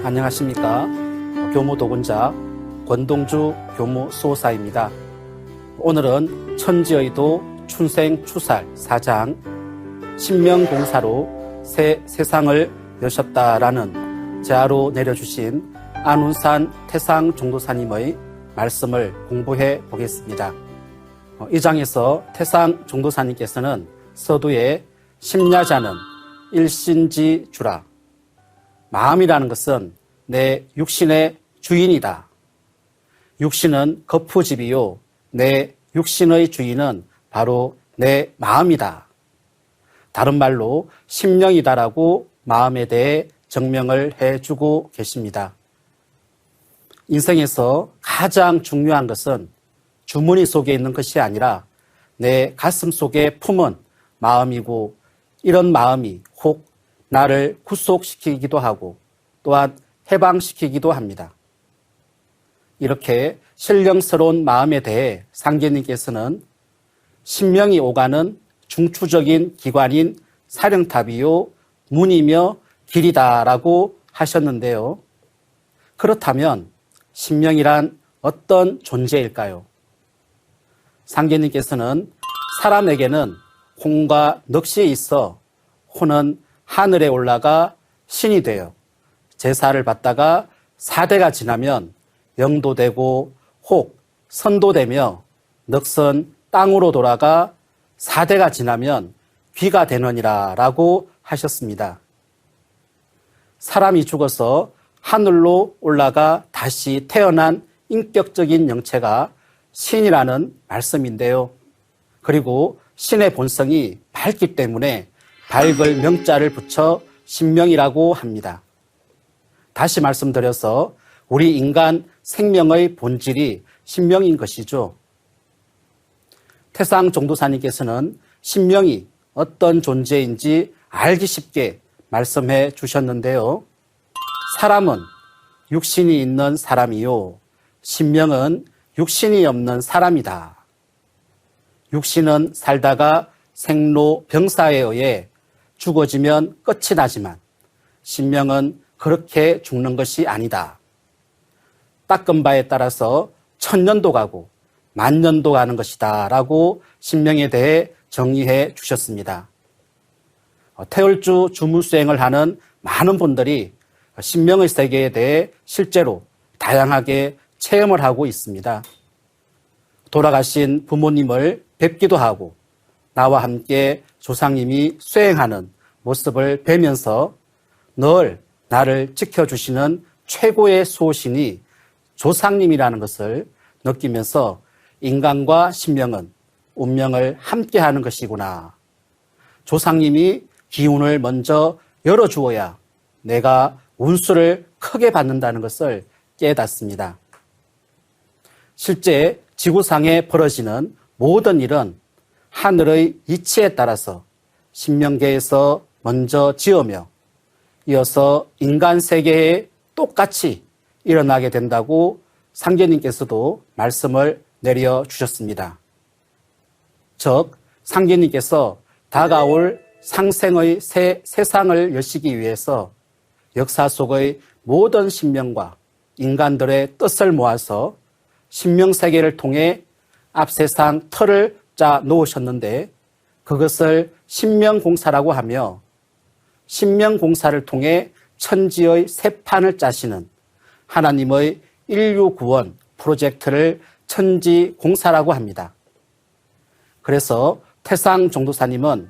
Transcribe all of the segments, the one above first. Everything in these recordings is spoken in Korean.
안녕하십니까. 교무도군자 권동주 교무수호사입니다. 오늘은 천지의도 춘생추살 4장 신명공사로 새 세상을 여셨다라는 제하로 내려주신 안운산 태상종도사님의 말씀을 공부해 보겠습니다. 이 장에서 태상종도사님께서는 서두에 심야자는 일신지주라, 마음이라는 것은 내 육신의 주인이다. 육신은 거푸집이요, 내 육신의 주인은 바로 내 마음이다. 다른 말로 심령이다라고 마음에 대해 정명을 해주고 계십니다. 인생에서 가장 중요한 것은 주머니 속에 있는 것이 아니라 내 가슴 속에 품은 마음이고, 이런 마음이 혹 나를 구속시키기도 하고 또한 해방시키기도 합니다. 이렇게 신령스러운 마음에 대해 상계님께서는 신명이 오가는 중추적인 기관인 사령탑이요 문이며 길이다라고 하셨는데요. 그렇다면 신명이란 어떤 존재일까요? 상계님께서는 사람에게는 혼과 넋이 있어 혼은 하늘에 올라가 신이 되어 제사를 받다가 4대가 지나면 영도 되고 혹 선도 되며 넋은 땅으로 돌아가 4대가 지나면 귀가 되느니라 라고 하셨습니다. 사람이 죽어서 하늘로 올라가 다시 태어난 인격적인 영체가 신이라는 말씀인데요. 그리고 신의 본성이 밝기 때문에 밝을 명자를 붙여 신명이라고 합니다. 다시 말씀드려서 우리 인간 생명의 본질이 신명인 것이죠. 태상종도사님께서는 신명이 어떤 존재인지 알기 쉽게 말씀해 주셨는데요. 사람은 육신이 있는 사람이요, 신명은 육신이 없는 사람이다. 육신은 살다가 생로병사에 의해 죽어지면 끝이 나지만 신명은 그렇게 죽는 것이 아니다. 닦은 바에 따라서 1000년도 가고 10,000년도 가는 것이다 라고 신명에 대해 정의해 주셨습니다. 태울주 주무수행을 하는 많은 분들이 신명의 세계에 대해 실제로 다양하게 체험을 하고 있습니다. 돌아가신 부모님을 뵙기도 하고 나와 함께 조상님이 수행하는 모습을 뵈면서 늘 나를 지켜주시는 최고의 수호신이 조상님이라는 것을 느끼면서 인간과 신명은 운명을 함께하는 것이구나. 조상님이 기운을 먼저 열어주어야 내가 운수를 크게 받는다는 것을 깨닫습니다. 실제 지구상에 벌어지는 모든 일은 하늘의 이치에 따라서 신명계에서 먼저 지으며 이어서 인간 세계에 똑같이 일어나게 된다고 상계님께서도 말씀을 내려주셨습니다. 즉, 상계님께서 다가올 상생의 새 세상을 여시기 위해서 역사 속의 모든 신명과 인간들의 뜻을 모아서 신명세계를 통해 앞세상 틀을 짜 놓으셨는데 그것을 신명공사라고 하며 신명공사를 통해 천지의 새 판을 짜시는 하나님의 인류구원 프로젝트를 천지공사라고 합니다. 그래서 태상종도사님은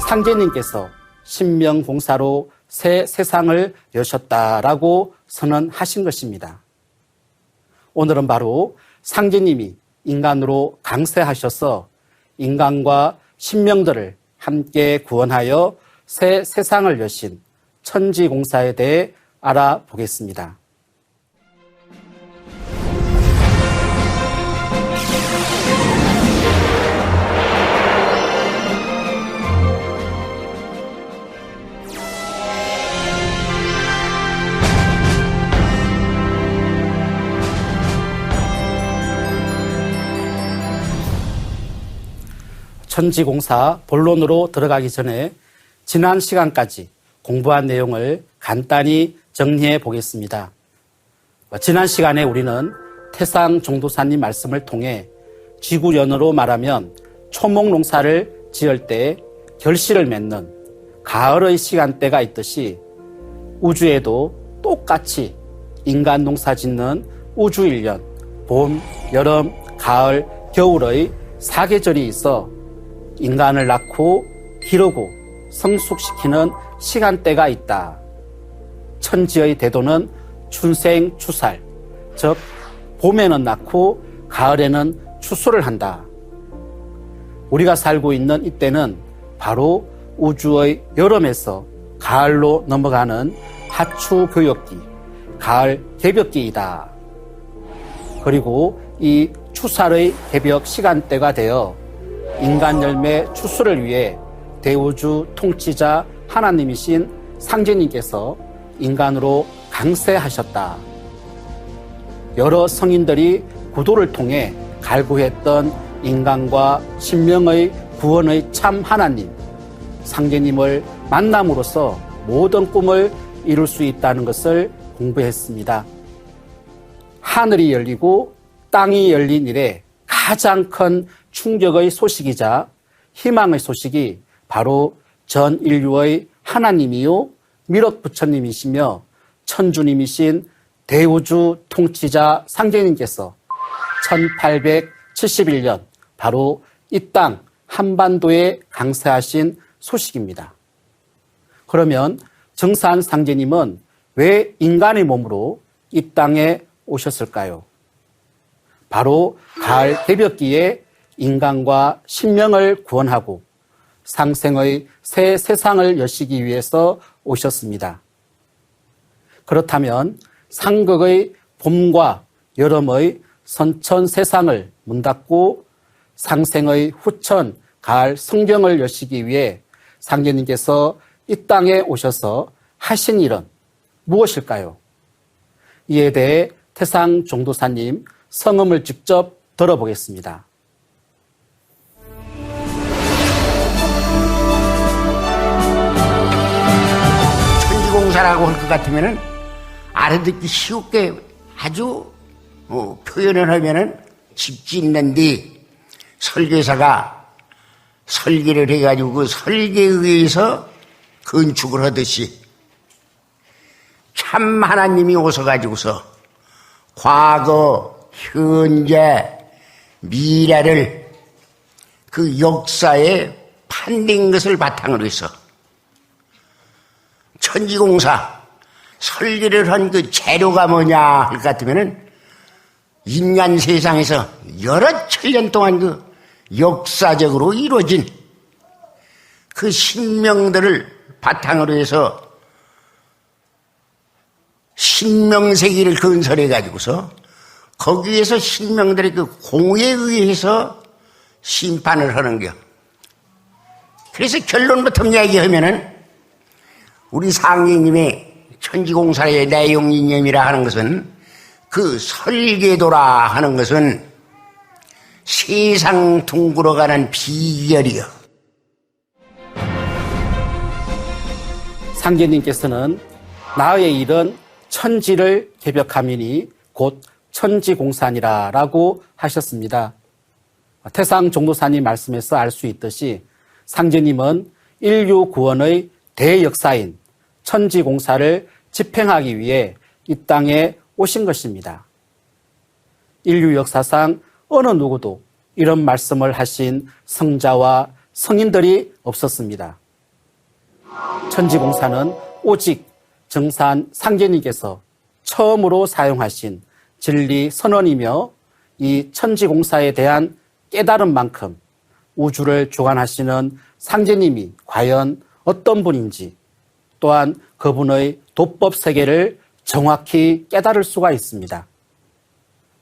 상제님께서 신명공사로 새 세상을 여셨다라고 선언하신 것입니다. 오늘은 바로 상제님이 인간으로 강세하셔서 인간과 신명들을 함께 구원하여 새 세상을 여신 천지공사에 대해 알아보겠습니다. 천지공사 본론으로 들어가기 전에 지난 시간까지 공부한 내용을 간단히 정리해 보겠습니다. 지난 시간에 우리는 태상 종도사님 말씀을 통해 지구연으로 말하면 초목 농사를 지을 때 결실을 맺는 가을의 시간대가 있듯이 우주에도 똑같이 인간 농사 짓는 우주 1년, 봄, 여름, 가을, 겨울의 4계절이 있어 인간을 낳고 기르고 성숙시키는 시간대가 있다. 천지의 대도는 춘생추살, 즉 봄에는 낳고 가을에는 추수를 한다. 우리가 살고 있는 이때는 바로 우주의 여름에서 가을로 넘어가는 하추 교역기, 가을 개벽기이다. 그리고 이 추살의 개벽 시간대가 되어 인간 열매 추수를 위해 대우주 통치자 하나님이신 상제님께서 인간으로 강세하셨다. 여러 성인들이 구도를 통해 갈구했던 인간과 신명의 구원의 참 하나님, 상제님을 만남으로써 모든 꿈을 이룰 수 있다는 것을 공부했습니다. 하늘이 열리고 땅이 열린 이래 가장 큰 충격의 소식이자 희망의 소식이 바로 전 인류의 하나님이요 미륵 부처님이시며 천주님이신 대우주 통치자 상제님께서 1871년 바로 이 땅 한반도에 강세하신 소식입니다. 그러면 정산 상제님은 왜 인간의 몸으로 이 땅에 오셨을까요? 바로 가을 개벽기에 인간과 신명을 구원하고 상생의 새 세상을 여시기 위해서 오셨습니다. 그렇다면 상극의 봄과 여름의 선천 세상을 문 닫고 상생의 후천 가을 성경을 여시기 위해 상제님께서 이 땅에 오셔서 하신 일은 무엇일까요? 이에 대해 태상 종도사님 성음을 직접 들어보겠습니다. 천지공사라고 할 것 같으면은 알아듣기 쉽게 아주 표현을 하면은 집 짓는데 설계사가 설계를 해가지고 그 설계에 의해서 건축을 하듯이 참 하나님이 오셔가지고서 과거, 현재, 미래를 그 역사에 판된 것을 바탕으로 해서 천지공사 설계를 한 그 재료가 뭐냐 할 것 같으면은 인간 세상에서 여러 천년 동안 그 역사적으로 이루어진 그 신명들을 바탕으로 해서 신명세계를 건설해 가지고서 거기에서 신명들의 그 공에 의해서 심판을 하는 겨. 그래서 결론부터 이야기하면은 우리 상제님의 천지공사의 내용 이념이라 하는 것은 그 설계도라 하는 것은 세상 둥글어가는 비결이요. 상제님께서는 나의 일은 천지를 개벽함이니 곧 천지공사니라라고 하셨습니다. 태상 종도사님 말씀에서 알 수 있듯이 상제님은 인류 구원의 대역사인 천지공사를 집행하기 위해 이 땅에 오신 것입니다. 인류 역사상 어느 누구도 이런 말씀을 하신 성자와 성인들이 없었습니다. 천지공사는 오직 정산 상제님께서 처음으로 사용하신 진리 선언이며 이 천지공사에 대한 깨달음만큼 우주를 주관하시는 상제님이 과연 어떤 분인지 또한 그분의 도법 세계를 정확히 깨달을 수가 있습니다.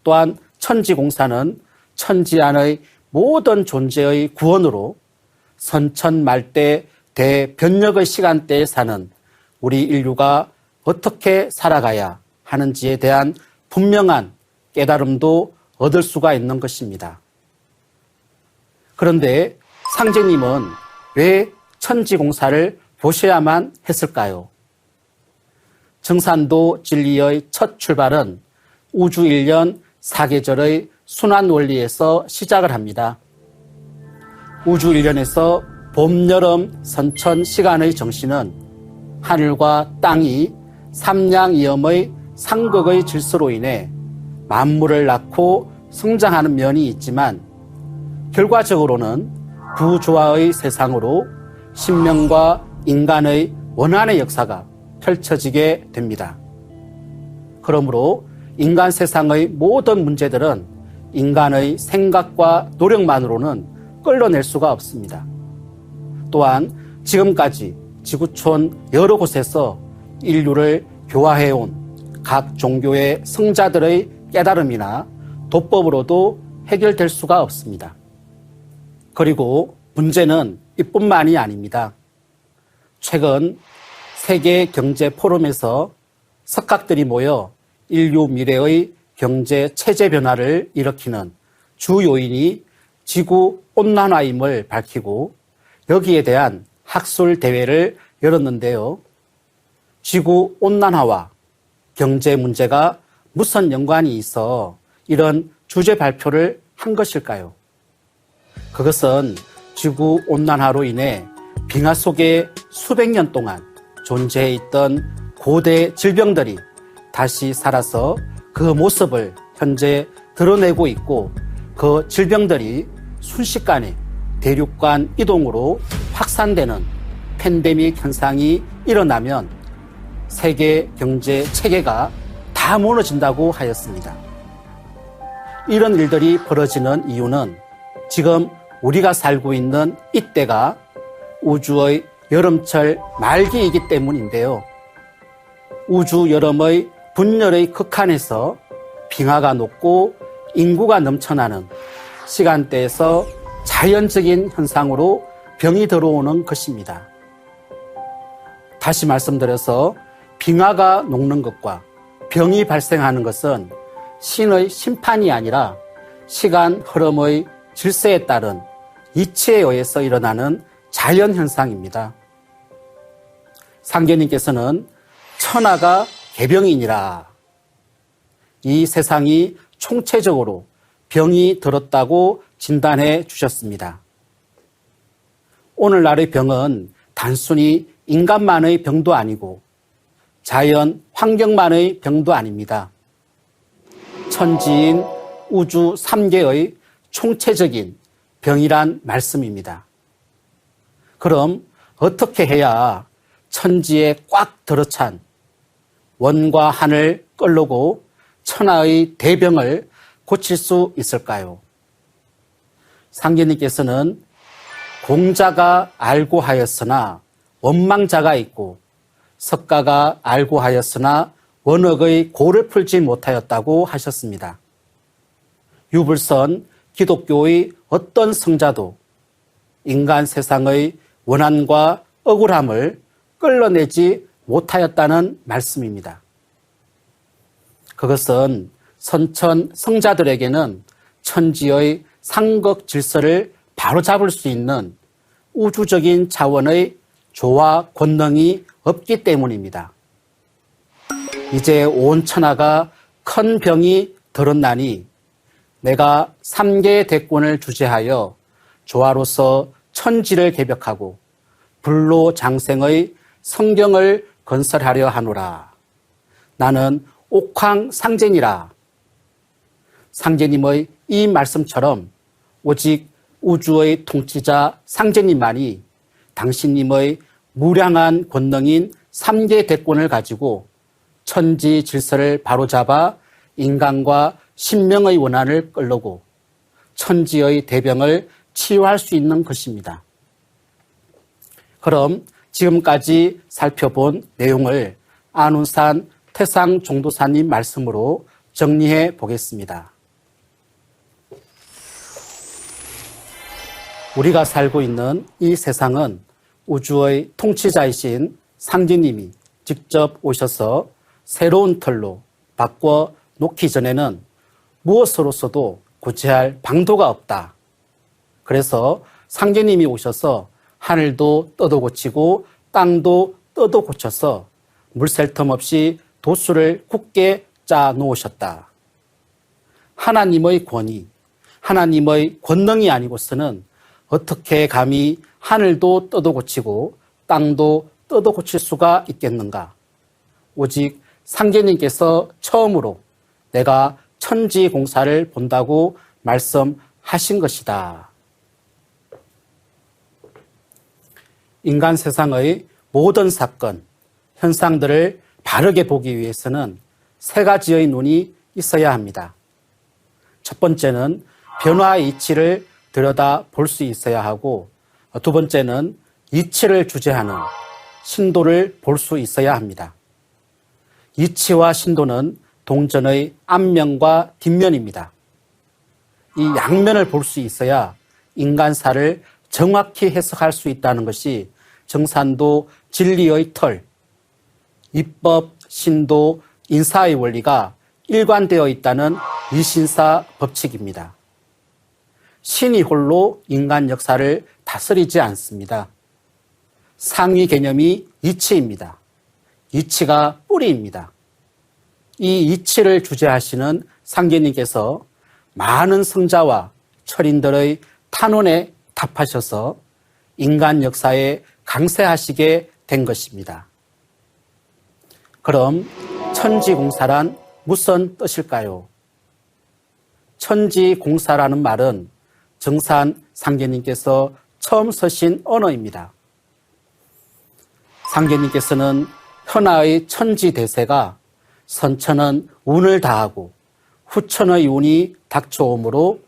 또한 천지공사는 천지 안의 모든 존재의 구원으로 선천말대 대변력의 시간대에 사는 우리 인류가 어떻게 살아가야 하는지에 대한 분명한 깨달음도 얻을 수가 있는 것입니다. 그런데 상제님은 왜 천지공사를 보셔야만 했을까요? 정산도 진리의 첫 출발은 우주 1년 4계절의 순환 원리에서 시작을 합니다. 우주 1년에서 봄, 여름, 선천, 시간의 정신은 하늘과 땅이 삼양이엄의 상극의 질서로 인해 만물을 낳고 성장하는 면이 있지만 결과적으로는 부조화의 세상으로 신명과 인간의 원한의 역사가 펼쳐지게 됩니다. 그러므로 인간 세상의 모든 문제들은 인간의 생각과 노력만으로는 끌어낼 수가 없습니다. 또한 지금까지 지구촌 여러 곳에서 인류를 교화해온 각 종교의 성자들의 깨달음이나 도법으로도 해결될 수가 없습니다. 그리고 문제는 이뿐만이 아닙니다. 최근 세계 경제 포럼에서 석학들이 모여 인류 미래의 경제 체제 변화를 일으키는 주 요인이 지구 온난화임을 밝히고 여기에 대한 학술 대회를 열었는데요. 지구 온난화와 경제 문제가 무슨 연관이 있어 이런 주제 발표를 한 것일까요? 그것은 지구 온난화로 인해 빙하 속에 수백 년 동안 존재해 있던 고대 질병들이 다시 살아서 그 모습을 현재 드러내고 있고 그 질병들이 순식간에 대륙간 이동으로 확산되는 팬데믹 현상이 일어나면 세계 경제 체계가 다 무너진다고 하였습니다. 이런 일들이 벌어지는 이유는 지금 우리가 살고 있는 이때가 우주의 여름철 말기이기 때문인데요. 우주 여름의 분열의 극한에서 빙하가 녹고 인구가 넘쳐나는 시간대에서 자연적인 현상으로 병이 들어오는 것입니다. 다시 말씀드려서 빙하가 녹는 것과 병이 발생하는 것은 신의 심판이 아니라 시간 흐름의 질서에 따른 이치에 의해서 일어나는 자연현상입니다. 상계님께서는 천하가 개병이니라. 이 세상이 총체적으로 병이 들었다고 진단해 주셨습니다. 오늘날의 병은 단순히 인간만의 병도 아니고 자연 환경만의 병도 아닙니다. 천지인 우주 3계의 총체적인 병이란 말씀입니다. 그럼 어떻게 해야 천지에 꽉 들어찬 원과 한을 끌고 천하의 대병을 고칠 수 있을까요? 상계님께서는 공자가 알고 하였으나 원망자가 있고 석가가 알고 하였으나 원억의 고를 풀지 못하였다고 하셨습니다. 유불선 기독교의 어떤 성자도 인간 세상의 원한과 억울함을 끌어내지 못하였다는 말씀입니다. 그것은 선천 성자들에게는 천지의 상극 질서를 바로잡을 수 있는 우주적인 차원의 조화 권능이 없기 때문입니다. 이제 온 천하가 큰 병이 들었나니 내가 3계 대권을 주재하여 조화로서 천지를 개벽하고 불로 장생의 성경을 건설하려 하노라. 나는 옥황상제니라. 상제님의 이 말씀처럼 오직 우주의 통치자 상제님만이 당신님의 무량한 권능인 3계 대권을 가지고 천지 질서를 바로잡아 인간과 신명의 원한을 끌고 천지의 대병을 치유할 수 있는 것입니다. 그럼 지금까지 살펴본 내용을 안운산 태상종도사님 말씀으로 정리해 보겠습니다. 우리가 살고 있는 이 세상은 우주의 통치자이신 상제님이 직접 오셔서 새로운 틀로 바꿔 놓기 전에는 무엇으로서도 구체할 방도가 없다. 그래서 상제님이 오셔서 하늘도 떠도 고치고 땅도 떠도 고쳐서 물샐 틈 없이 도수를 굳게 짜 놓으셨다. 하나님의 권위, 하나님의 권능이 아니고서는 어떻게 감히 하늘도 뜯어 고치고 땅도 뜯어 고칠 수가 있겠는가? 오직 상제님께서 처음으로 내가 천지 공사를 본다고 말씀하신 것이다. 인간 세상의 모든 사건, 현상들을 바르게 보기 위해서는 세 가지의 눈이 있어야 합니다. 첫 번째는 변화의 이치를 들여다 볼 수 있어야 하고, 두 번째는 이치를 주재하는 신도를 볼 수 있어야 합니다. 이치와 신도는 동전의 앞면과 뒷면입니다. 이 양면을 볼 수 있어야 인간사를 정확히 해석할 수 있다는 것이 정산도 진리의 틀, 입법, 신도, 인사의 원리가 일관되어 있다는 이신사 법칙입니다. 신이 홀로 인간 역사를 다스리지 않습니다. 상위 개념이 이치입니다. 이치가 뿌리입니다. 이 이치를 주재하시는 상제님께서 많은 성자와 철인들의 탄원에 답하셔서 인간 역사에 강세하시게 된 것입니다. 그럼 천지공사란 무슨 뜻일까요? 천지공사라는 말은 정산 상제님께서 처음 쓰신 언어입니다. 상제님께서는 현아의 천지대세가 선천은 운을 다하고 후천의 운이 닥쳐오므로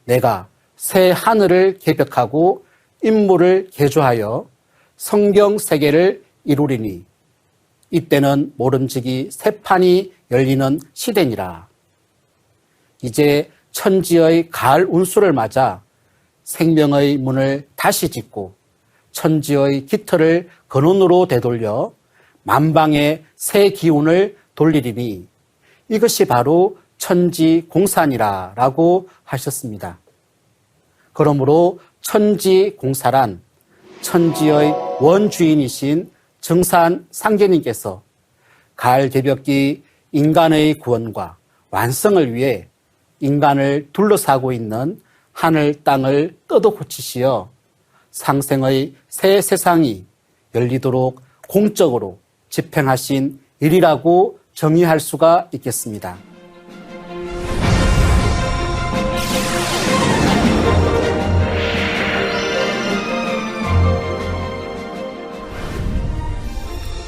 내가 새 하늘을 개벽하고 인물을 개조하여 성경 세계를 이루리니 이때는 모름지기 새 판이 열리는 시대니라. 이제 천지의 가을 운수를 맞아 생명의 문을 다시 짓고 천지의 깃털을 근원으로 되돌려 만방의 새 기운을 돌리리니 이것이 바로 천지공사니라 라고 하셨습니다. 그러므로 천지공사란 천지의 원주인이신 정산 상제님께서 가을 개벽기 인간의 구원과 완성을 위해 인간을 둘러싸고 있는 하늘 땅을 뜯어 고치시어 상생의 새 세상이 열리도록 공적으로 집행하신 일이라고 정의할 수가 있겠습니다.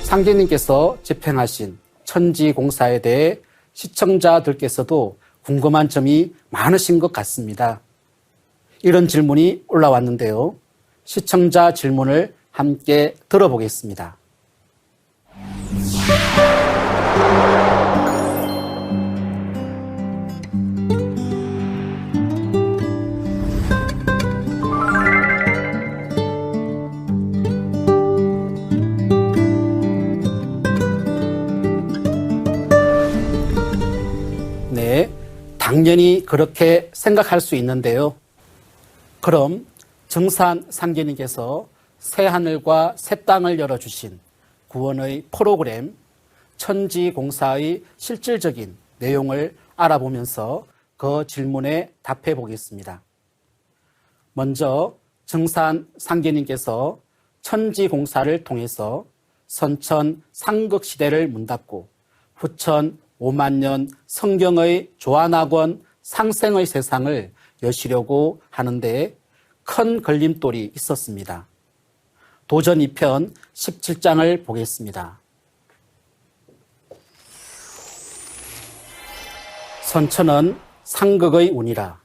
상제님께서 집행하신 천지공사에 대해 시청자들께서도 궁금한 점이 많으신 것 같습니다. 이런 질문이 올라왔는데요. 시청자 질문을 함께 들어보겠습니다. 네, 당연히 그렇게 생각할 수 있는데요. 그럼 정산 상제님께서 새 하늘과 새 땅을 열어주신 구원의 프로그램 천지공사의 실질적인 내용을 알아보면서 그 질문에 답해 보겠습니다. 먼저 정산 상제님께서 천지공사를 통해서 선천 상극시대를 문닫고 후천 5만 년 성경의 조안학원 상생의 세상을 여시려고 하는데 큰 걸림돌이 있었습니다. 도전 2편 17장을 보겠습니다. 선천은 상극의 운이라.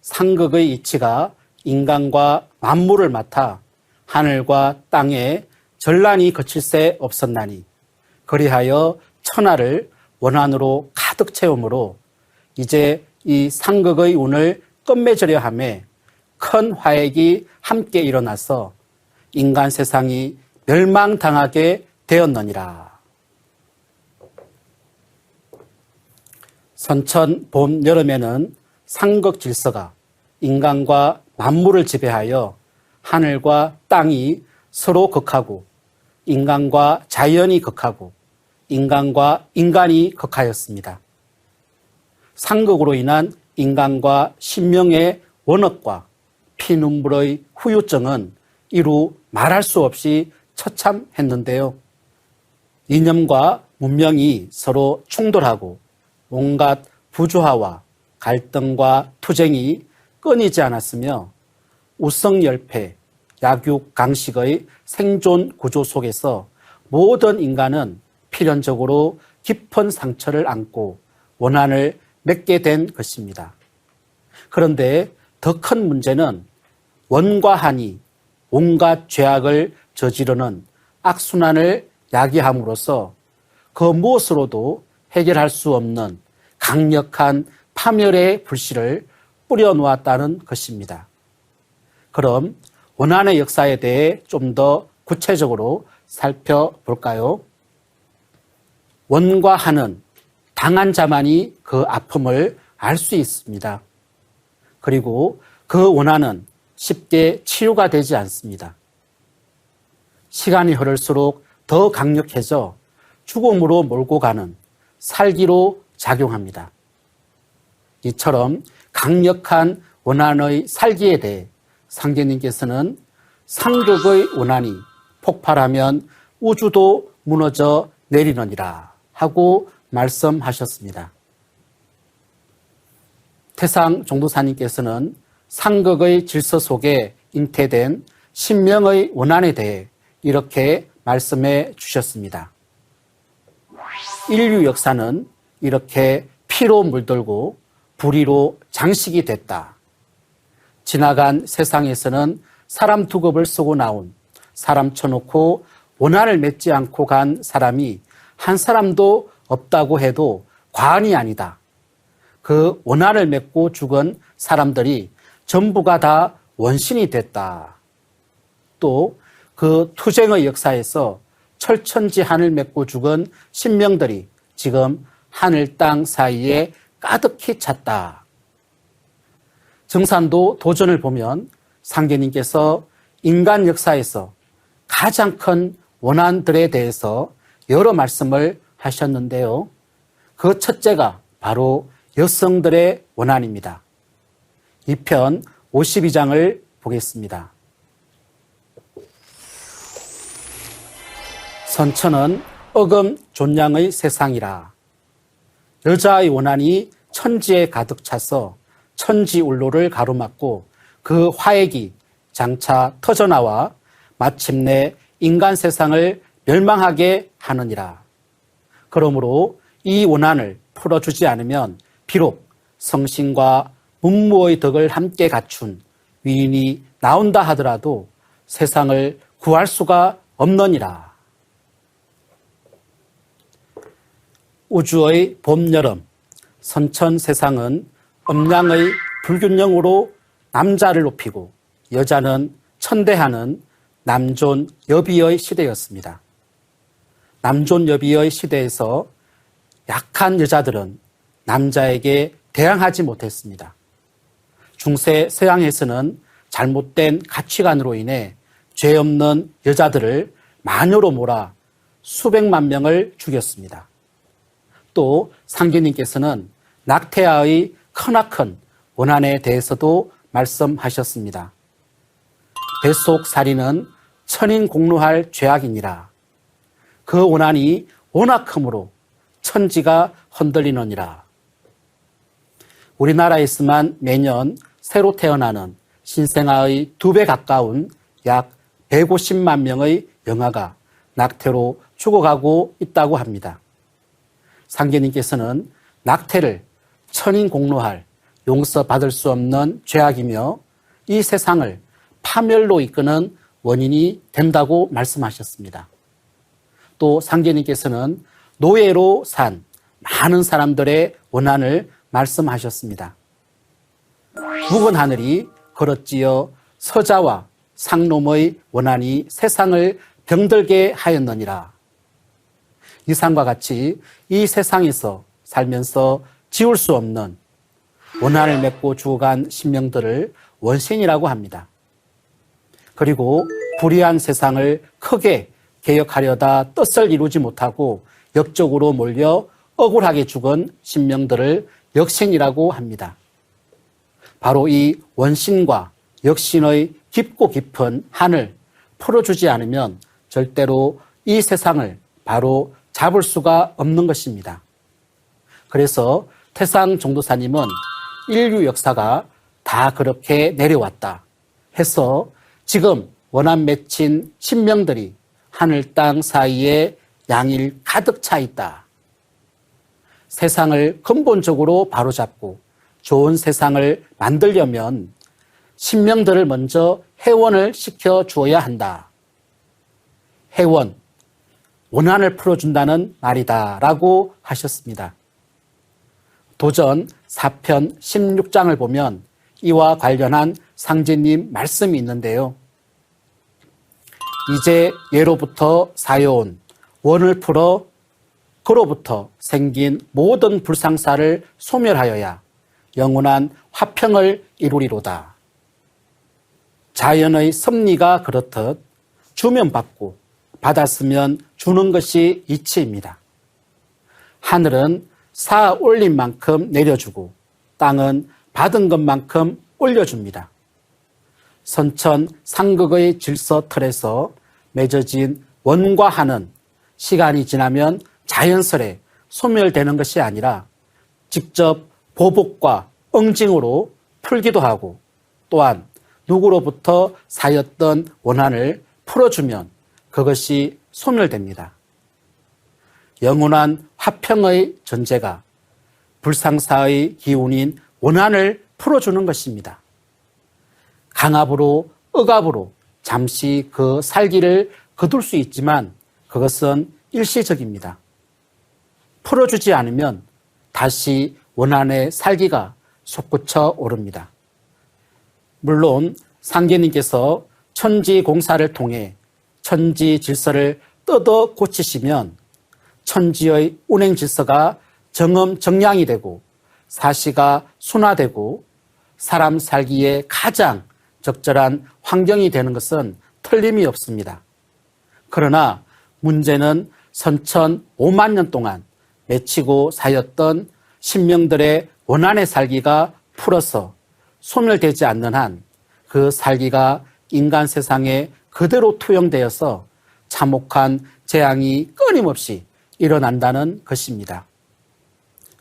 상극의 이치가 인간과 만물을 맡아 하늘과 땅에 전란이 거칠 새 없었나니 그리하여 천하를 원한으로 가득 채우므로 이제 이 상극의 운을 끝맺으려 하매 큰 화액이 함께 일어나서 인간 세상이 멸망당하게 되었느니라. 선천 봄 여름에는 상극 질서가 인간과 만물을 지배하여 하늘과 땅이 서로 극하고 인간과 자연이 극하고 인간과 인간이 극하였습니다. 상극으로 인한 인간과 신명의 원업과 피눈물의 후유증은 이루 말할 수 없이 처참했는데요. 이념과 문명이 서로 충돌하고 온갖 부조화와 갈등과 투쟁이 끊이지 않았으며 우성열패, 약육강식의 생존 구조 속에서 모든 인간은 필연적으로 깊은 상처를 안고 원한을 맺게 된 것입니다. 그런데 더 큰 문제는 원과 한이 온갖 죄악을 저지르는 악순환을 야기함으로써 그 무엇으로도 해결할 수 없는 강력한 파멸의 불씨를 뿌려놓았다는 것입니다. 그럼 원한의 역사에 대해 좀 더 구체적으로 살펴볼까요? 원과 한은 당한 자만이 그 아픔을 알 수 있습니다. 그리고 그 원한은 쉽게 치유가 되지 않습니다. 시간이 흐를수록 더 강력해져 죽음으로 몰고 가는 살기로 작용합니다. 이처럼 강력한 원한의 살기에 대해 상계님께서는 상극의 원한이 폭발하면 우주도 무너져 내리느니라 하고 말씀하셨습니다. 태상 종도사님께서는 상극의 질서 속에 잉태된 신명의 원한에 대해 이렇게 말씀해 주셨습니다. 인류 역사는 이렇게 피로 물들고 불의로 장식이 됐다. 지나간 세상에서는 사람 두급을 쓰고 나온 사람 쳐놓고 원한을 맺지 않고 간 사람이 한 사람도 없다고 해도 과언이 아니다. 그 원한을 맺고 죽은 사람들이 전부가 다 원신이 됐다. 또 그 투쟁의 역사에서 철천지한을 맺고 죽은 신명들이 지금 하늘 땅 사이에 가득히 찼다. 정산도 도전을 보면 상계님께서 인간 역사에서 가장 큰 원한들에 대해서 여러 말씀을 하셨는데요. 그 첫째가 바로 여성들의 원한입니다. 2편 52장을 보겠습니다. 선천은 어금 존량의 세상이라. 여자의 원한이 천지에 가득 차서 천지울로를 가로막고 그 화액이 장차 터져나와 마침내 인간 세상을 멸망하게 하느니라. 그러므로 이 원한을 풀어주지 않으면 비록 성신과 문무의 덕을 함께 갖춘 위인이 나온다 하더라도 세상을 구할 수가 없느니라. 우주의 봄, 여름, 선천 세상은 음양의 불균형으로 남자를 높이고 여자는 천대하는 남존 여비의 시대였습니다. 남존 여비의 시대에서 약한 여자들은 남자에게 대항하지 못했습니다. 중세 서양에서는 잘못된 가치관으로 인해 죄 없는 여자들을 마녀로 몰아 수백만 명을 죽였습니다. 또 상계님께서는 낙태아의 크나큰 원한에 대해서도 말씀하셨습니다. 뱃속 살인은 천인공노할 죄악이니라. 그 원한이 워낙 크므로 천지가 흔들리느니라. 우리나라에서만 매년 새로 태어나는 신생아의 2배 가까운 약 150만 명의 영아가 낙태로 죽어가고 있다고 합니다. 상계님께서는 낙태를 천인공노할 용서받을 수 없는 죄악이며 이 세상을 파멸로 이끄는 원인이 된다고 말씀하셨습니다. 또 상계님께서는 노예로 산 많은 사람들의 원한을 말씀하셨습니다. 묵은 하늘이 걸었지어 서자와 상놈의 원한이 세상을 병들게 하였느니라. 이상과 같이 이 세상에서 살면서 지울 수 없는 원한을 맺고 죽어간 신명들을 원신이라고 합니다. 그리고 불의한 세상을 크게 개혁하려다 뜻을 이루지 못하고 역적으로 몰려 억울하게 죽은 신명들을 역신이라고 합니다. 바로 이 원신과 역신의 깊고 깊은 한을 풀어주지 않으면 절대로 이 세상을 바로 잡을 수가 없는 것입니다. 그래서 태상 종도사님은 인류 역사가 다 그렇게 내려왔다 해서 지금 원한 맺힌 신명들이 하늘 땅 사이에 양일 가득 차 있다. 세상을 근본적으로 바로잡고 좋은 세상을 만들려면 신명들을 먼저 회원을 시켜 주어야 한다. 회원, 원한을 풀어준다는 말이다 라고 하셨습니다. 도전 4편 16장을 보면 이와 관련한 상제님 말씀이 있는데요. 이제 예로부터 사여온 원을 풀어 그로부터 생긴 모든 불상사를 소멸하여야 영원한 화평을 이루리로다. 자연의 섭리가 그렇듯 주면 받고 받았으면 주는 것이 이치입니다. 하늘은 쌓아 올린 만큼 내려주고 땅은 받은 것만큼 올려줍니다. 선천 상극의 질서 틀에서 맺어진 원과 한은 시간이 지나면 자연스레 소멸되는 것이 아니라 직접 보복과 응징으로 풀기도 하고 또한 누구로부터 사였던 원한을 풀어주면 그것이 소멸됩니다. 영원한 화평의 전제가 불상사의 기운인 원한을 풀어주는 것입니다. 강압으로 억압으로 잠시 그 살기를 거둘 수 있지만 그것은 일시적입니다. 풀어주지 않으면 다시 원한의 살기가 솟구쳐 오릅니다. 물론 상계님께서 천지 공사를 통해 천지 질서를 뜯어 고치시면 천지의 운행 질서가 정음정량이 되고 사시가 순화되고 사람 살기에 가장 적절한 환경이 되는 것은 틀림이 없습니다. 그러나 문제는 선천 5만 년 동안 맺히고 사였던 신명들의 원한의 살기가 풀어서 소멸되지 않는 한 그 살기가 인간 세상에 그대로 투영되어서 참혹한 재앙이 끊임없이 일어난다는 것입니다.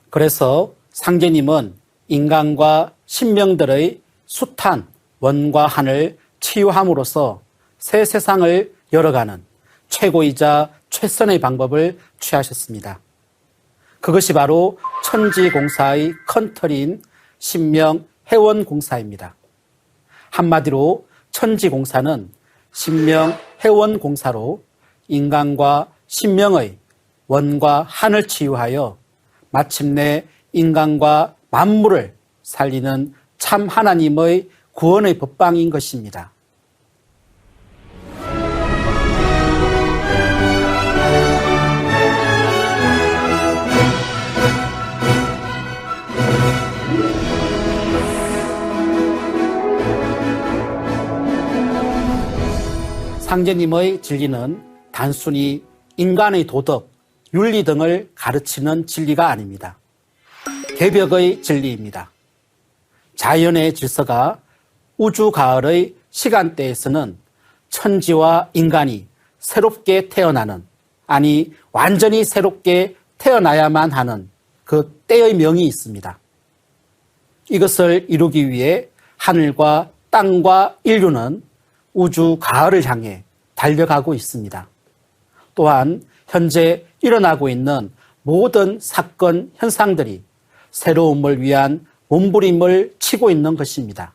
그래서 상제님은 인간과 신명들의 숱한 원과 한을 치유함으로써 새 세상을 열어가는 최고이자 최선의 방법을 취하셨습니다. 그것이 바로 천지공사의 큰 틀인 신명 회원공사입니다. 한마디로 천지공사는 신명 회원공사로 인간과 신명의 원과 한을 치유하여 마침내 인간과 만물을 살리는 참 하나님의 구원의 법방인 것입니다. 상제님의 진리는 단순히 인간의 도덕, 윤리 등을 가르치는 진리가 아닙니다. 개벽의 진리입니다. 자연의 질서가 우주 가을의 시간대에서는 천지와 인간이 새롭게 태어나는, 아니 완전히 새롭게 태어나야만 하는 그 때의 명이 있습니다. 이것을 이루기 위해 하늘과 땅과 인류는 우주 가을을 향해 달려가고 있습니다. 또한 현재 일어나고 있는 모든 사건, 현상들이 새로움을 위한 몸부림을 치고 있는 것입니다.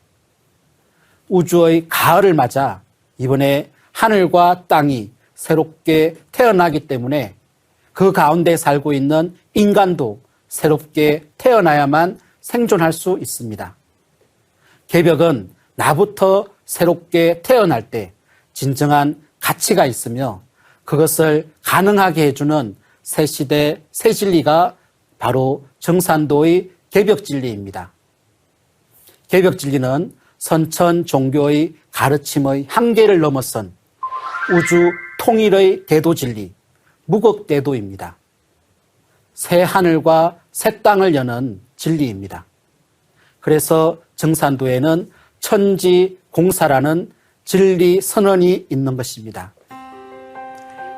우주의 가을을 맞아 이번에 하늘과 땅이 새롭게 태어나기 때문에 그 가운데 살고 있는 인간도 새롭게 태어나야만 생존할 수 있습니다. 개벽은 나부터 새롭게 태어날 때 진정한 가치가 있으며 그것을 가능하게 해주는 새 시대, 새 진리가 바로 정산도의 개벽진리입니다. 개벽진리는 선천 종교의 가르침의 한계를 넘어선 우주 통일의 대도 진리, 무극대도입니다. 새 하늘과 새 땅을 여는 진리입니다. 그래서 정산도에는 천지공사라는 진리 선언이 있는 것입니다.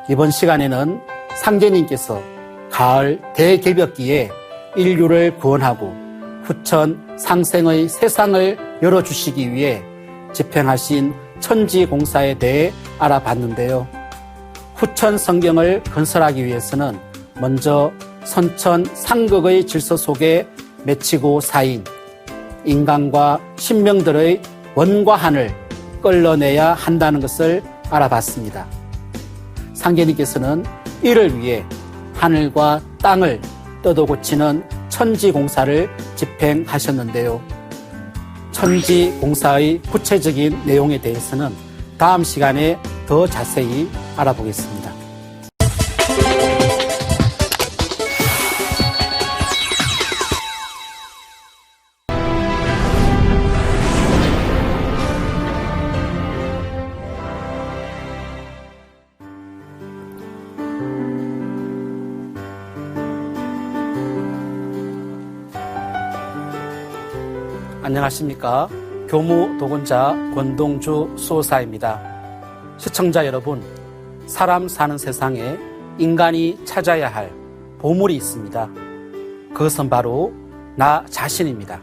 이번 시간에는 상제님께서 가을 대개벽기에 인류를 구원하고 후천 상생의 세상을 열어주시기 위해 집행하신 천지공사에 대해 알아봤는데요. 후천 성경을 건설하기 위해서는 먼저 선천 상극의 질서 속에 맺히고 사인 인간과 신명들의 원과 한을 끌어내야 한다는 것을 알아봤습니다. 상계님께서는 이를 위해 하늘과 땅을 뜯어 고치는 천지공사를 집행하셨는데요. 천지공사의 구체적인 내용에 대해서는 다음 시간에 더 자세히 알아보겠습니다. 안녕하십니까. 교무도건자 권동주 수호사입니다. 시청자 여러분, 사람 사는 세상에 인간이 찾아야 할 보물이 있습니다. 그것은 바로 나 자신입니다.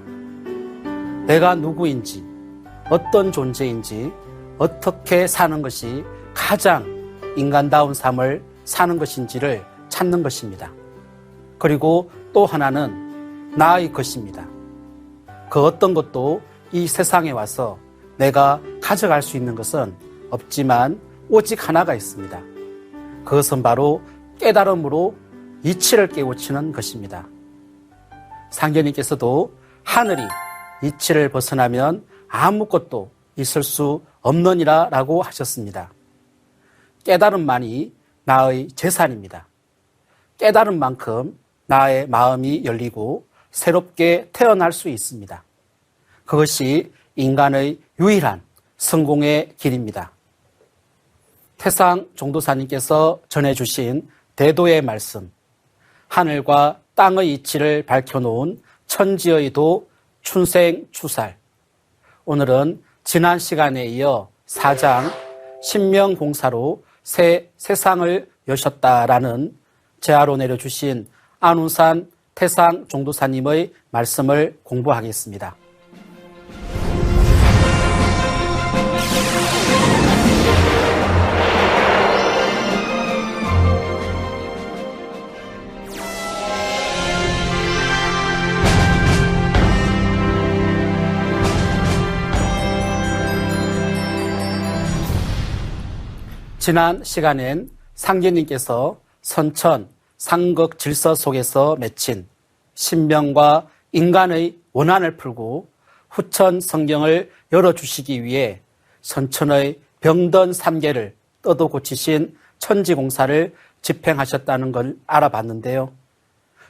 내가 누구인지, 어떤 존재인지, 어떻게 사는 것이 가장 인간다운 삶을 사는 것인지를 찾는 것입니다. 그리고 또 하나는 나의 것입니다. 그 어떤 것도 이 세상에 와서 내가 가져갈 수 있는 것은 없지만 오직 하나가 있습니다. 그것은 바로 깨달음으로 이치를 깨우치는 것입니다. 상계님께서도 하늘이 이치를 벗어나면 아무것도 있을 수 없느니라 라고 하셨습니다. 깨달음만이 나의 재산입니다. 깨달은 만큼 나의 마음이 열리고 새롭게 태어날 수 있습니다. 그것이 인간의 유일한 성공의 길입니다. 태상 종도사님께서 전해주신 대도의 말씀, 하늘과 땅의 이치를 밝혀놓은 천지의 도 춘생추살. 오늘은 지난 시간에 이어 4장 신명공사로 새 세상을 여셨다라는 제하로 내려주신 안운산 태상 종도사님의 말씀을 공부하겠습니다. 지난 시간엔 상계님께서 선천, 상극 질서 속에서 맺힌 신명과 인간의 원한을 풀고 후천 성경을 열어주시기 위해 선천의 병든 삼계를 뜯어 고치신 천지공사를 집행하셨다는 걸 알아봤는데요.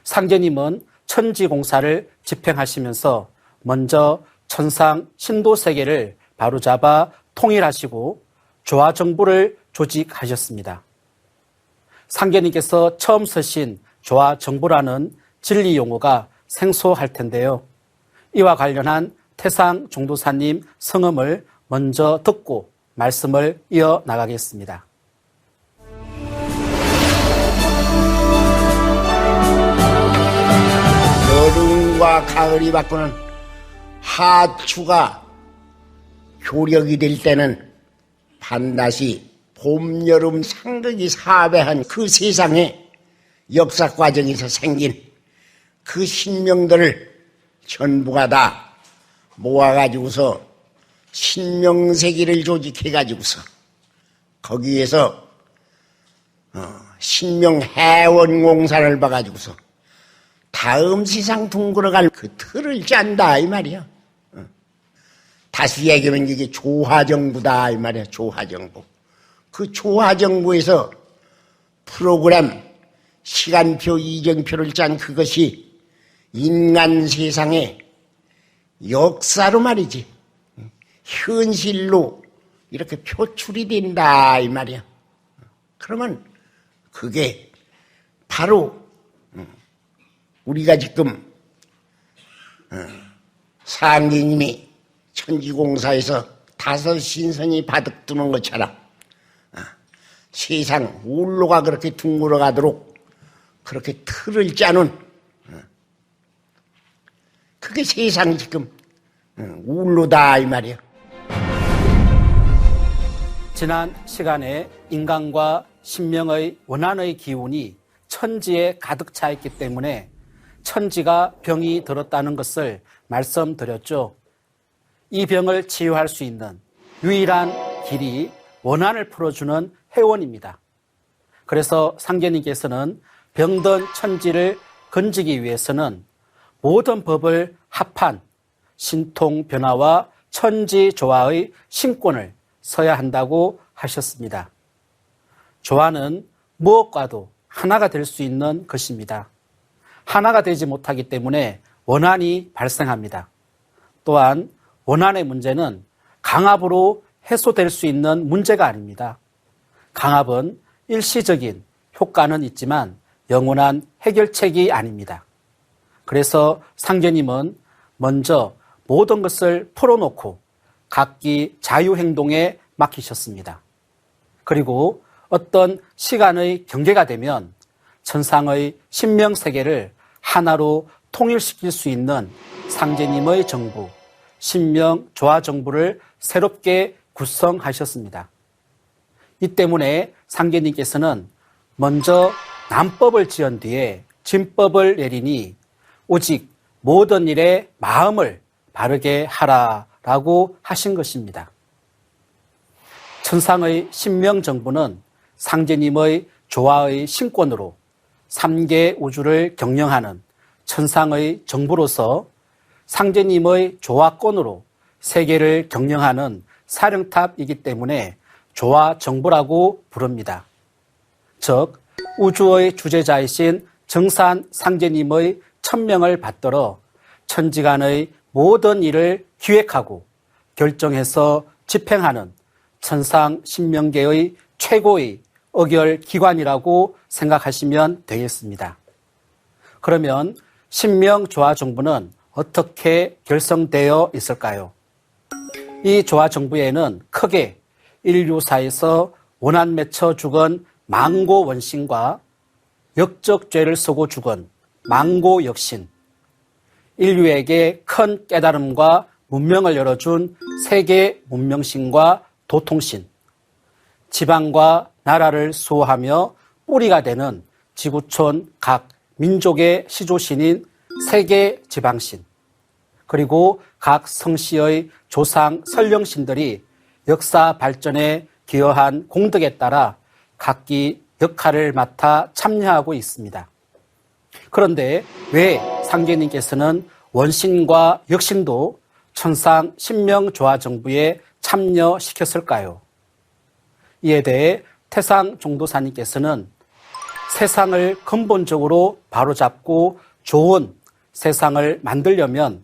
상계님은 천지공사를 집행하시면서 먼저 천상 신도세계를 바로잡아 통일하시고 조화정부를 조직하셨습니다. 상계님께서 처음 쓰신 조화정부라는 진리 용어가 생소할 텐데요. 이와 관련한 태상 종도사님 성음을 먼저 듣고 말씀을 이어나가겠습니다. 여름과 가을이 바꾸는 하추가 효력이 될 때는 반드시 봄, 여름, 상극이 사배한 그 세상의 역사 과정에서 생긴 그 신명들을 전부가 다 모아가지고서 신명세계를 조직해가지고서 거기에서 신명해원공사를 봐가지고서 다음 세상 둥글어갈 그 틀을 짠다 이 말이야. 다시 얘기하면 이게 조화정부다 이 말이야. 조화정부. 그 조화정부에서 프로그램 시간표 이정표를 짠 그것이 인간 세상의 역사로 말이지 현실로 이렇게 표출이 된다 이 말이야. 그러면 그게 바로 우리가 지금 상계님이 천지공사에서 5 신선이 바득 드는 것처럼 세상 울로가 그렇게 둥글어 가도록 그렇게 틀을 짜는 그게 세상 지금 울로다 이 말이야. 지난 시간에 인간과 신명의 원한의 기운이 천지에 가득 차 있기 때문에 천지가 병이 들었다는 것을 말씀드렸죠. 이 병을 치유할 수 있는 유일한 길이 원한을 풀어주는 회원입니다. 그래서 상계님께서는 병든 천지를 건지기 위해서는 모든 법을 합한 신통변화와 천지조화의 신권을 써야 한다고 하셨습니다. 조화는 무엇과도 하나가 될 수 있는 것입니다. 하나가 되지 못하기 때문에 원한이 발생합니다. 또한 원한의 문제는 강압으로 해소될 수 있는 문제가 아닙니다. 강압은 일시적인 효과는 있지만 영원한 해결책이 아닙니다. 그래서 상계님은 먼저 모든 것을 풀어놓고 각기 자유행동에 맡기셨습니다. 그리고 어떤 시간의 경계가 되면 천상의 신명세계를 하나로 통일시킬 수 있는 상제님의 정부, 신명조화정부를 새롭게 구성하셨습니다. 이 때문에 상계님께서는 먼저 남법을 지은 뒤에 진법을 내리니 오직 모든 일에 마음을 바르게 하라라고 하신 것입니다. 천상의 신명정부는 상제님의 조화의 신권으로 3계 우주를 경영하는 천상의 정부로서 상제님의 조화권으로 세계를 경영하는 사령탑이기 때문에 조화정부라고 부릅니다. 즉 우주의 주재자이신 정산 상제님의 천명을 받들어 천지간의 모든 일을 기획하고 결정해서 집행하는 천상 신명계의 최고의 의결기관이라고 생각하시면 되겠습니다. 그러면 신명조화정부는 어떻게 결성되어 있을까요? 이 조화정부에는 크게 인류사에서 원한 맺혀 죽은 망고원신과 역적죄를 쓰고 죽은 망고역신, 인류에게 큰 깨달음과 문명을 열어준 세계 문명신과 도통신, 지방과 나라를 수호하며 뿌리가 되는 지구촌 각 민족의 시조신인 세계 지방신, 그리고 각 성씨의 조상 설령신들이 역사 발전에 기여한 공덕에 따라 각기 역할을 맡아 참여하고 있습니다. 그런데 왜 상계님께서는 원신과 역신도 천상 신명조화정부에 참여시켰을까요? 이에 대해 태상종도사님께서는 세상을 근본적으로 바로잡고 좋은 세상을 만들려면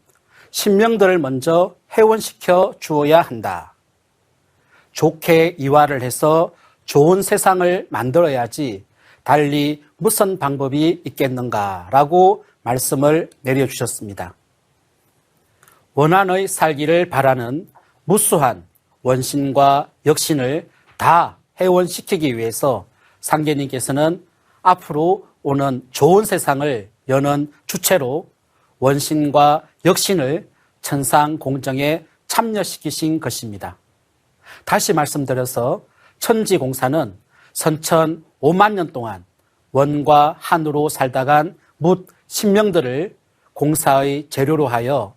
신명들을 먼저 회원시켜 주어야 한다. 좋게 이화를 해서 좋은 세상을 만들어야지 달리 무슨 방법이 있겠는가라고 말씀을 내려주셨습니다. 원한의 살기를 바라는 무수한 원신과 역신을 다 회원시키기 위해서 상계님께서는 앞으로 오는 좋은 세상을 여는 주체로 원신과 역신을 천상 공정에 참여시키신 것입니다. 다시 말씀드려서 천지공사는 선천 5만 년 동안 원과 한으로 살다간 묻 신명들을 공사의 재료로 하여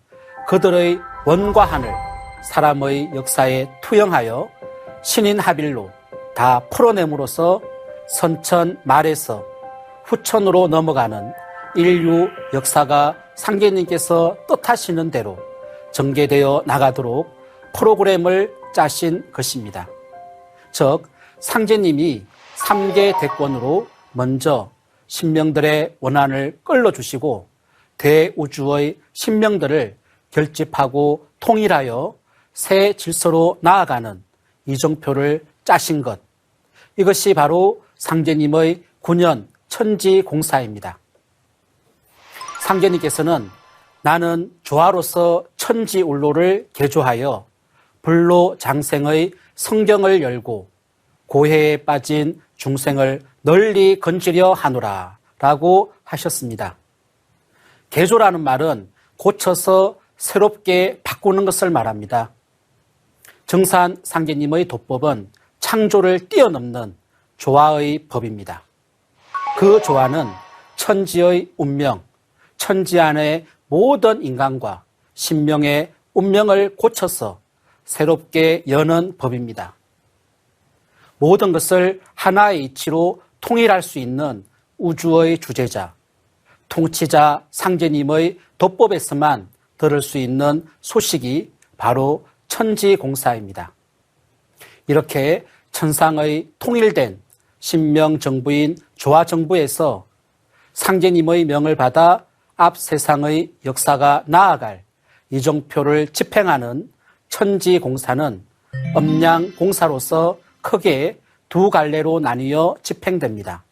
그들의 원과 한을 사람의 역사에 투영하여 신인 합일로 다 풀어냄으로써 선천 말에서 후천으로 넘어가는 인류 역사가 상계님께서 뜻하시는 대로 전개되어 나가도록 프로그램을 짜신 것입니다. 즉 상제님이 3계 대권으로 먼저 신명들의 원한을 끌어주시고 대우주의 신명들을 결집하고 통일하여 새 질서로 나아가는 이정표를 짜신 것, 이것이 바로 상제님의 9년 천지공사입니다. 상제님께서는 나는 조화로서 천지울로를 개조하여 불로장생의 성경을 열고 고해에 빠진 중생을 널리 건지려 하노라 라고 하셨습니다. 개조라는 말은 고쳐서 새롭게 바꾸는 것을 말합니다. 정산 상제님의 도법은 창조를 뛰어넘는 조화의 법입니다. 그 조화는 천지의 운명, 천지 안의 모든 인간과 신명의 운명을 고쳐서 새롭게 여는 법입니다. 모든 것을 하나의 이치로 통일할 수 있는 우주의 주제자, 통치자 상제님의 도법에서만 들을 수 있는 소식이 바로 천지공사입니다. 이렇게 천상의 통일된 신명정부인 조화정부에서 상제님의 명을 받아 앞 세상의 역사가 나아갈 이정표를 집행하는 천지공사는 음양공사로서 크게 두 갈래로 나뉘어 집행됩니다.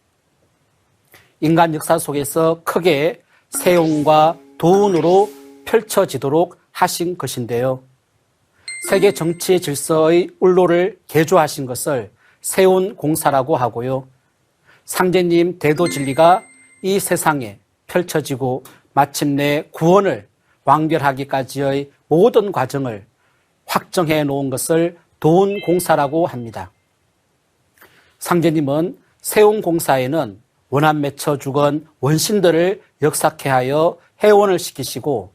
인간 역사 속에서 크게 세운과 도운으로 펼쳐지도록 하신 것인데요. 세계 정치 질서의 울로를 개조하신 것을 세운공사라고 하고요. 상제님 대도진리가 이 세상에 펼쳐지고 마침내 구원을 완결하기까지의 모든 과정을 확정해 놓은 것을 도운공사라고 합니다. 상제님은 세운공사에는 원한 맺혀 죽은 원신들을 역사케 하여 해원을 시키시고,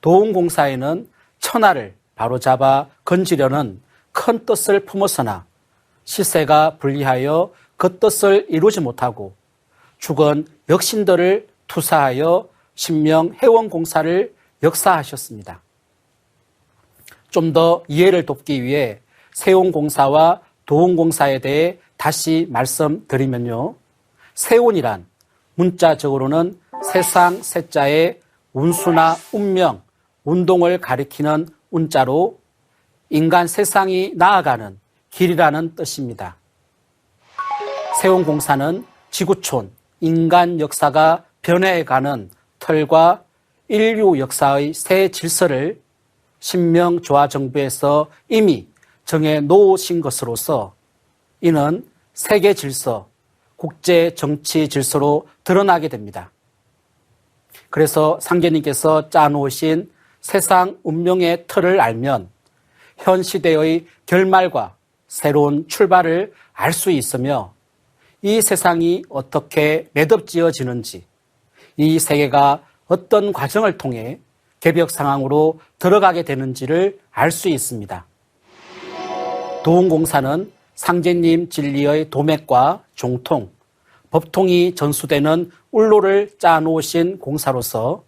도운공사에는 천하를 바로잡아 건지려는 큰 뜻을 품었으나 시세가 불리하여 그 뜻을 이루지 못하고 죽은 역신들을 투사하여 신명 해원공사를 역사하셨습니다. 좀 더 이해를 돕기 위해 세운공사와 도운공사에 대해 다시 말씀드리면요. 세운이란 문자적으로는 세상 세자의 운수나 운명, 운동을 가리키는 운자로 인간 세상이 나아가는 길이라는 뜻입니다. 세운공사는 지구촌, 인간 역사가 변해가는 틀과 인류 역사의 새 질서를 신명조화정부에서 이미 정해 놓으신 것으로서 이는 세계 질서, 국제 정치 질서로 드러나게 됩니다. 그래서 상제님께서 짜놓으신 세상 운명의 틀을 알면 현 시대의 결말과 새로운 출발을 알 수 있으며 이 세상이 어떻게 매듭지어지는지, 이 세계가 어떤 과정을 통해 개벽 상황으로 들어가게 되는지를 알 수 있습니다. 도운공사는 상제님 진리의 도맥과 종통, 법통이 전수되는 울로를 짜놓으신 공사로서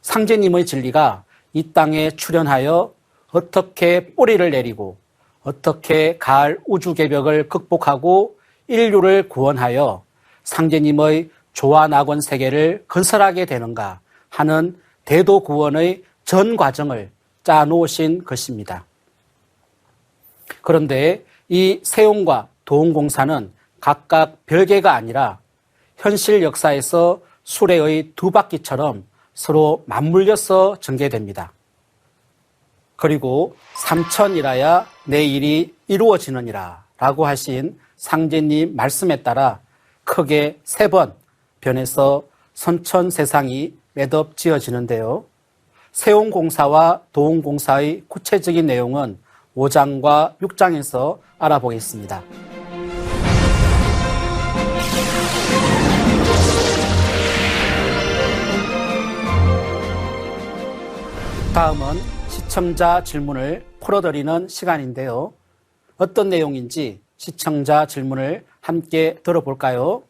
상제님의 진리가 이 땅에 출현하여 어떻게 뿌리를 내리고 어떻게 가을 우주개벽을 극복하고 인류를 구원하여 상제님의 조화낙원 세계를 건설하게 되는가 하는 대도구원의 전 과정을 짜놓으신 것입니다. 그런데 이 세운과 도운공사는 각각 별개가 아니라 현실 역사에서 수레의 두 바퀴처럼 서로 맞물려서 전개됩니다. 그리고 삼천이라야 내 일이 이루어지느니라 라고 하신 상제님 말씀에 따라 크게 3번 변해서 선천세상이 매듭지어지는데요. 세운공사와 도운공사의 구체적인 내용은 5장과 6장에서 알아보겠습니다. 다음은 시청자 질문을 풀어드리는 시간인데요. 어떤 내용인지 시청자 질문을 함께 들어볼까요?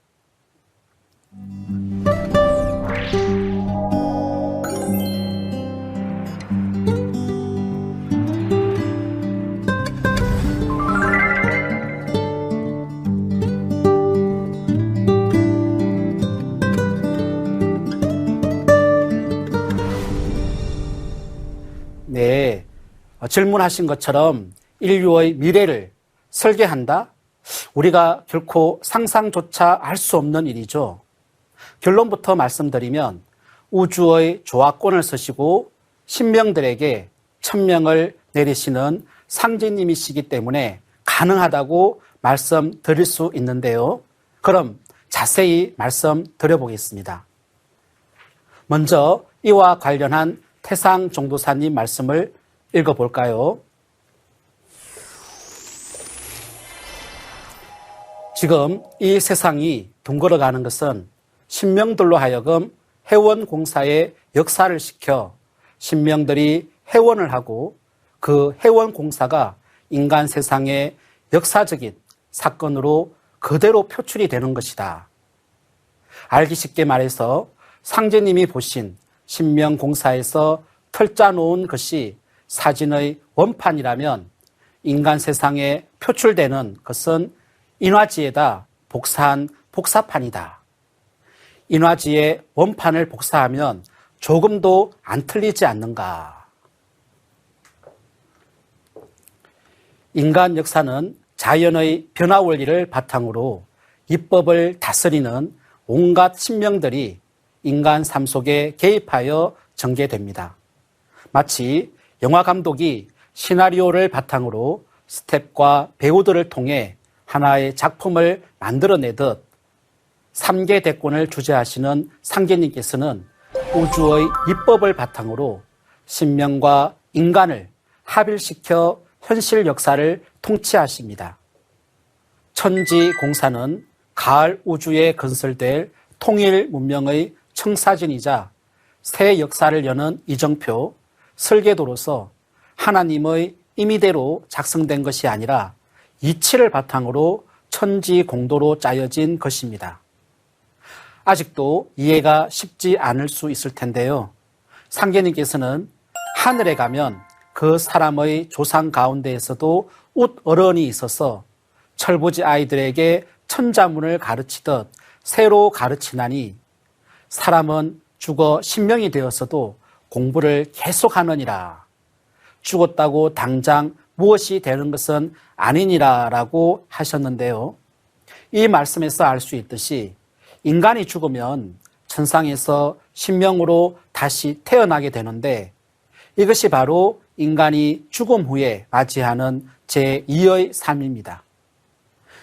네, 질문하신 것처럼 인류의 미래를 설계한다? 우리가 결코 상상조차 할 수 없는 일이죠. 결론부터 말씀드리면 우주의 조화권을 쓰시고 신명들에게 천명을 내리시는 상제님이시기 때문에 가능하다고 말씀드릴 수 있는데요. 그럼 자세히 말씀드려보겠습니다. 먼저 이와 관련한 태상종도사님 말씀을 읽어볼까요? 지금 이 세상이 둥글어가는 것은 신명들로 하여금 해원공사에 역사를 시켜 신명들이 해원을 하고 그 해원공사가 인간 세상의 역사적인 사건으로 그대로 표출이 되는 것이다. 알기 쉽게 말해서 상제님이 보신 신명공사에서 털짜 놓은 것이 사진의 원판이라면 인간 세상에 표출되는 것은 인화지에다 복사한 복사판이다. 인화지의 원판을 복사하면 조금도 안 틀리지 않는가. 인간 역사는 자연의 변화 원리를 바탕으로 입법을 다스리는 온갖 신명들이 인간 삶 속에 개입하여 전개됩니다. 마치 영화 감독이 시나리오를 바탕으로 스텝과 배우들을 통해 하나의 작품을 만들어내듯 3개 대권을 주재하시는 상제님께서는 우주의 입법을 바탕으로 신명과 인간을 합일시켜 현실 역사를 통치하십니다. 천지공사는 가을 우주에 건설될 통일 문명의 청사진이자 새 역사를 여는 이정표, 설계도로서 하나님의 임의대로 작성된 것이 아니라 이치를 바탕으로 천지공도로 짜여진 것입니다. 아직도 이해가 쉽지 않을 수 있을 텐데요. 상제님께서는 하늘에 가면 그 사람의 조상 가운데에서도 웃어른이 있어서 철부지 아이들에게 천자문을 가르치듯 새로 가르치나니 사람은 죽어 신명이 되었어도 공부를 계속하느니라. 죽었다고 당장 무엇이 되는 것은 아니니라 라고 하셨는데요. 이 말씀에서 알 수 있듯이 인간이 죽으면 천상에서 신명으로 다시 태어나게 되는데 이것이 바로 인간이 죽음 후에 맞이하는 제2의 삶입니다.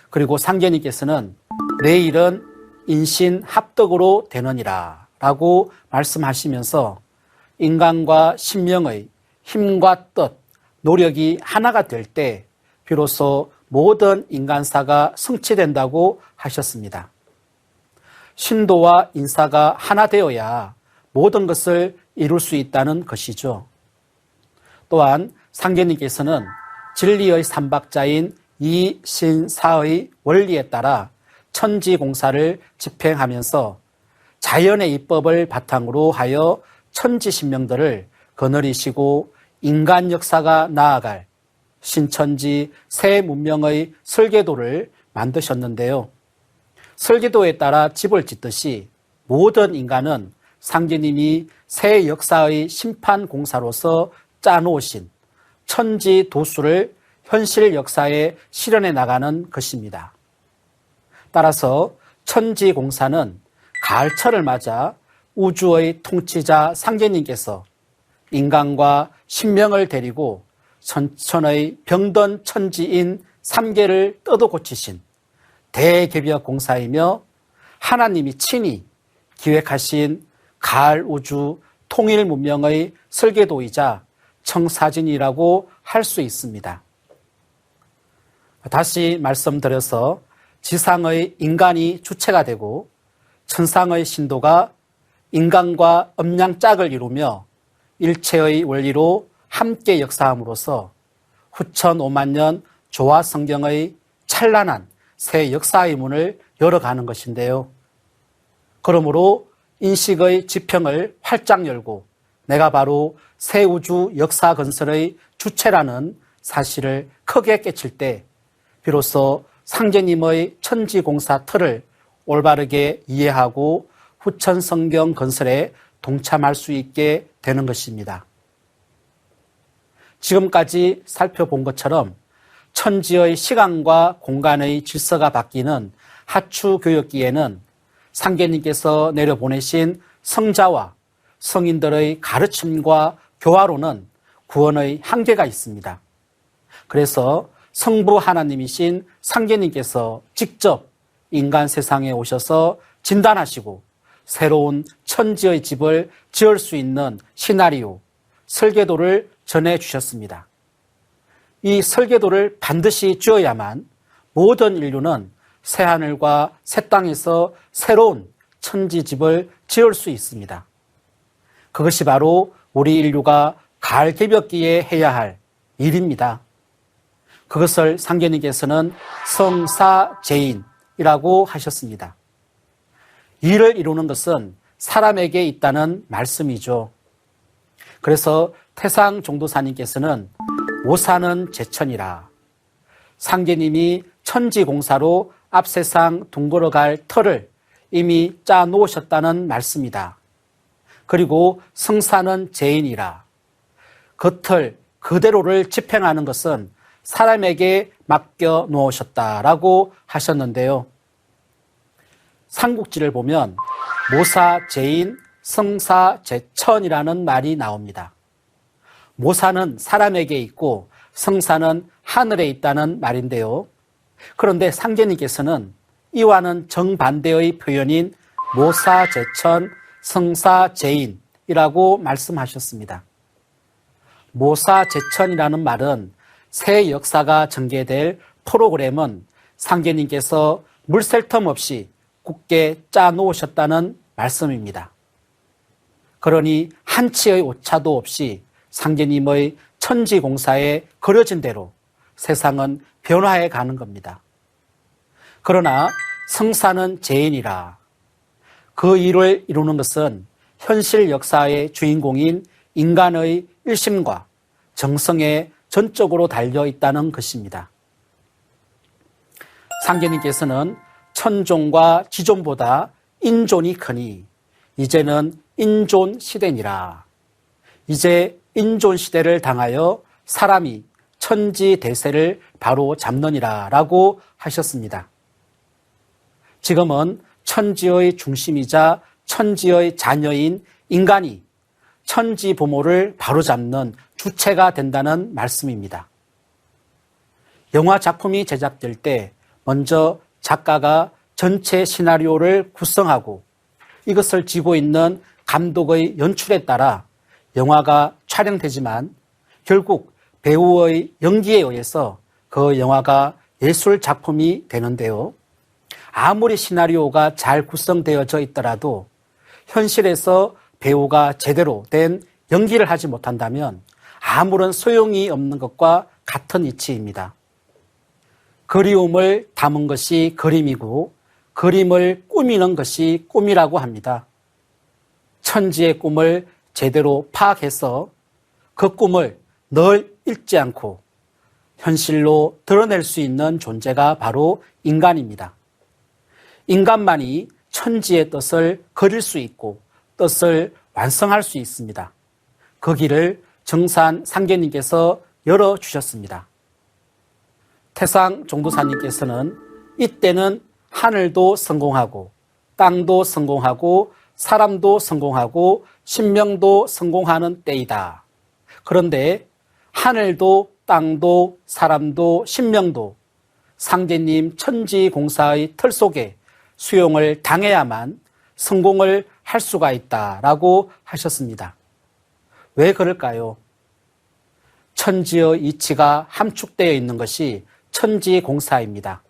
그리고 상제님께서는 내일은 인신합덕으로 되느니라 라고 말씀하시면서 인간과 신명의 힘과 뜻, 노력이 하나가 될 때 비로소 모든 인간사가 성취된다고 하셨습니다. 신도와 인사가 하나 되어야 모든 것을 이룰 수 있다는 것이죠. 또한 상제님께서는 진리의 삼박자인 이신사의 원리에 따라 천지공사를 집행하면서 자연의 입법을 바탕으로 하여 천지신명들을 거느리시고 인간 역사가 나아갈 신천지 새 문명의 설계도를 만드셨는데요. 설계도에 따라 집을 짓듯이 모든 인간은 상제님이 새 역사의 심판공사로서 짜놓으신 천지도수를 현실 역사에 실현해 나가는 것입니다. 따라서 천지공사는 가을철을 맞아 우주의 통치자 상제님께서 인간과 신명을 데리고 천천의 병든 천지인 3계를 뜯어 고치신 대개벽 공사이며 하나님이 친히 기획하신 가을 우주 통일 문명의 설계도이자 청사진이라고 할 수 있습니다. 다시 말씀드려서 지상의 인간이 주체가 되고 천상의 신도가 인간과 음양짝을 이루며 일체의 원리로 함께 역사함으로써 후천 5만 년 조화 성경의 찬란한 새 역사의 문을 열어가는 것인데요. 그러므로 인식의 지평을 활짝 열고 내가 바로 새 우주 역사 건설의 주체라는 사실을 크게 깨칠 때 비로소 상제님의 천지공사 틀을 올바르게 이해하고 후천 성경 건설에 동참할 수 있게 되는 것입니다. 지금까지 살펴본 것처럼 천지의 시간과 공간의 질서가 바뀌는 하추 교역기에는 상계님께서 내려보내신 성자와 성인들의 가르침과 교화로는 구원의 한계가 있습니다. 그래서 성부 하나님이신 상계님께서 직접 인간 세상에 오셔서 진단하시고 새로운 천지의 집을 지을 수 있는 시나리오, 설계도를 전해주셨습니다. 이 설계도를 반드시 지어야만 모든 인류는 새하늘과 새 땅에서 새로운 천지집을 지을 수 있습니다. 그것이 바로 우리 인류가 가을개벽기에 해야 할 일입니다. 그것을 상계님께서는 성사제인이라고 하셨습니다. 일을 이루는 것은 사람에게 있다는 말씀이죠. 그래서 태상 종도사님께서는 모사는 제천이라, 상계님이 천지공사로 앞세상 둥글어 갈 터를 이미 짜 놓으셨다는 말씀이다. 그리고 성사는 제인이라, 그 틀 그대로를 집행하는 것은 사람에게 맡겨 놓으셨다라고 하셨는데요. 삼국지를 보면 모사제인, 성사제천이라는 말이 나옵니다. 모사는 사람에게 있고 성사는 하늘에 있다는 말인데요. 그런데 상계님께서는 이와는 정반대의 표현인 모사제천, 성사제인이라고 말씀하셨습니다. 모사제천이라는 말은 새 역사가 전개될 프로그램은 상계님께서 물 셀 틈 없이 굳게 짜 놓으셨다는 말씀입니다. 그러니 한치의 오차도 없이 상계님의 천지공사에 그려진 대로 세상은 변화해 가는 겁니다. 그러나 성사는 제인이라, 그 일을 이루는 것은 현실 역사의 주인공인 인간의 일심과 정성에 전적으로 달려 있다는 것입니다. 상계님께서는 천존과 지존보다 인존이 크니 이제는 인존 시대니라. 이제 인존 시대를 당하여 사람이 천지 대세를 바로 잡느니라 라고 하셨습니다. 지금은 천지의 중심이자 천지의 자녀인 인간이 천지 부모를 바로잡는 주체가 된다는 말씀입니다. 영화 작품이 제작될 때 먼저 작가가 전체 시나리오를 구성하고 이것을 쥐고 있는 감독의 연출에 따라 영화가 촬영되지만 결국 배우의 연기에 의해서 그 영화가 예술 작품이 되는데요. 아무리 시나리오가 잘 구성되어져 있더라도 현실에서 배우가 제대로 된 연기를 하지 못한다면 아무런 소용이 없는 것과 같은 이치입니다. 그리움을 담은 것이 그림이고 그림을 꾸미는 것이 꿈이라고 합니다. 천지의 꿈을 제대로 파악해서 그 꿈을 늘 잊지 않고 현실로 드러낼 수 있는 존재가 바로 인간입니다. 인간만이 천지의 뜻을 그릴 수 있고 뜻을 완성할 수 있습니다. 그 길을 정산 상계님께서 열어주셨습니다. 태상 종도사님께서는 이때는 하늘도 성공하고 땅도 성공하고 사람도 성공하고 신명도 성공하는 때이다. 그런데 하늘도 땅도 사람도 신명도 상계님 천지공사의 틀 속에 수용을 당해야만 성공을 할 수가 있다라고 하셨습니다. 왜 그럴까요? 천지의 이치가 함축되어 있는 것이 천지공사입니다.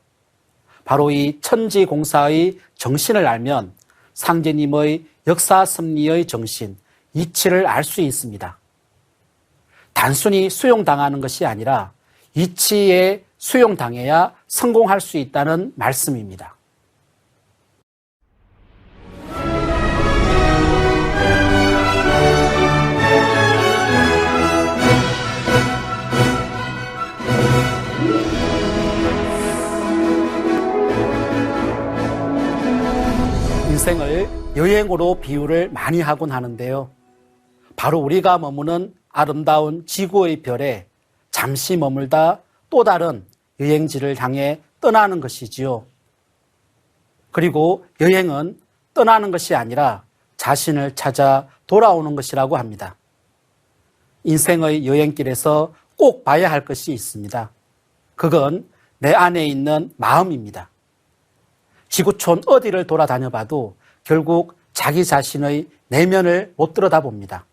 바로 이 천지공사의 정신을 알면 상계님의 역사 섭리의 정신, 이치를 알 수 있습니다. 단순히 수용당하는 것이 아니라 이치에 수용당해야 성공할 수 있다는 말씀입니다. 인생을 여행으로 비유를 많이 하곤 하는데요. 바로 우리가 머무는 아름다운 지구의 별에 잠시 머물다 또 다른 여행지를 향해 떠나는 것이지요. 그리고 여행은 떠나는 것이 아니라 자신을 찾아 돌아오는 것이라고 합니다. 인생의 여행길에서 꼭 봐야 할 것이 있습니다. 그건 내 안에 있는 마음입니다. 지구촌 어디를 돌아다녀 봐도 결국 자기 자신의 내면을 못 들여다봅니다.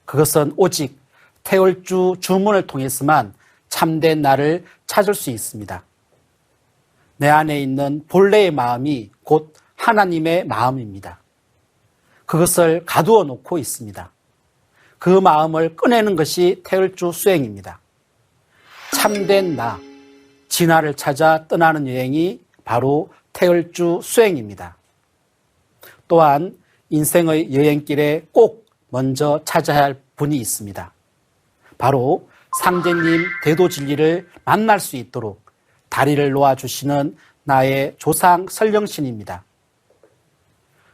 그것은 오직 태월주 주문을 통해서만 참된 나를 찾을 수 있습니다. 내 안에 있는 본래의 마음이 곧 하나님의 마음입니다. 그것을 가두어 놓고 있습니다. 그 마음을 꺼내는 것이 태월주 수행입니다. 참된 나, 진화를 찾아 떠나는 여행이 바로 태월주 수행입니다. 또한 인생의 여행길에 꼭 먼저 찾아야 할 분이 있습니다. 바로 상제님 대도진리를 만날 수 있도록 다리를 놓아주시는 나의 조상 설령신입니다.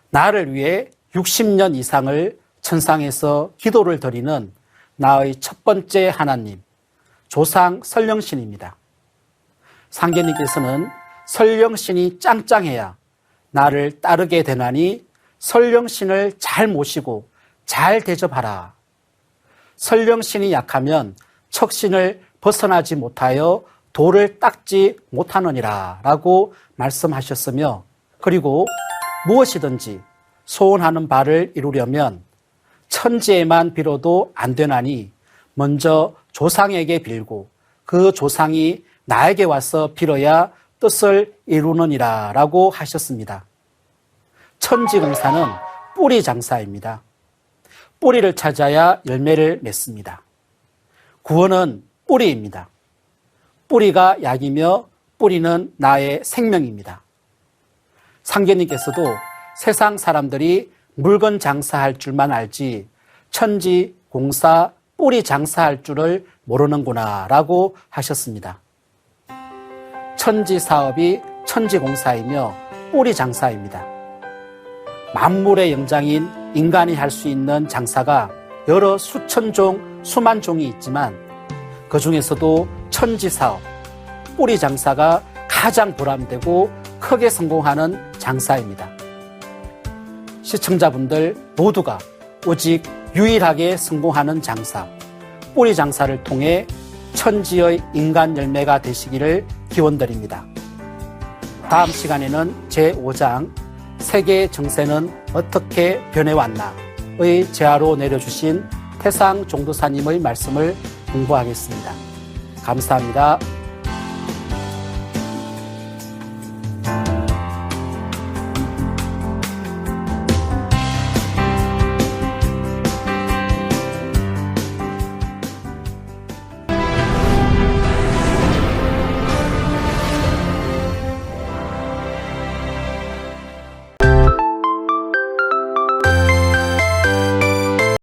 나를 위해 60년 이상을 천상에서 기도를 드리는 나의 첫 번째 하나님, 조상 설령신입니다. 상제님께서는 설령신이 짱짱해야 나를 따르게 되나니 설령신을 잘 모시고 잘 대접하라. 설령신이 약하면 척신을 벗어나지 못하여 도를 닦지 못하느니라 라고 말씀하셨으며, 그리고 무엇이든지 소원하는 바를 이루려면 천지에만 빌어도 안 되나니 먼저 조상에게 빌고 그 조상이 나에게 와서 빌어야 뜻을 이루느니라 라고 하셨습니다. 천지공사는 뿌리 장사입니다. 뿌리를 찾아야 열매를 맺습니다. 구원은 뿌리입니다. 뿌리가 약이며 뿌리는 나의 생명입니다. 상제님께서도 세상 사람들이 물건 장사할 줄만 알지 천지 공사 뿌리 장사할 줄을 모르는구나 라고 하셨습니다. 천지 사업이 천지 공사이며 뿌리 장사입니다. 만물의 영장인 인간이 할 수 있는 장사가 여러 수천 종, 수만 종이 있지만 그 중에서도 천지 사업, 뿌리 장사가 가장 보람되고 크게 성공하는 장사입니다. 시청자분들 모두가 오직 유일하게 성공하는 장사, 뿌리 장사를 통해 천지의 인간 열매가 되시기를 기원드립니다. 다음 시간에는 제5장 세계의 정세는 어떻게 변해왔나의 제화로 내려주신 태상 종도사님의 말씀을 공부하겠습니다. 감사합니다.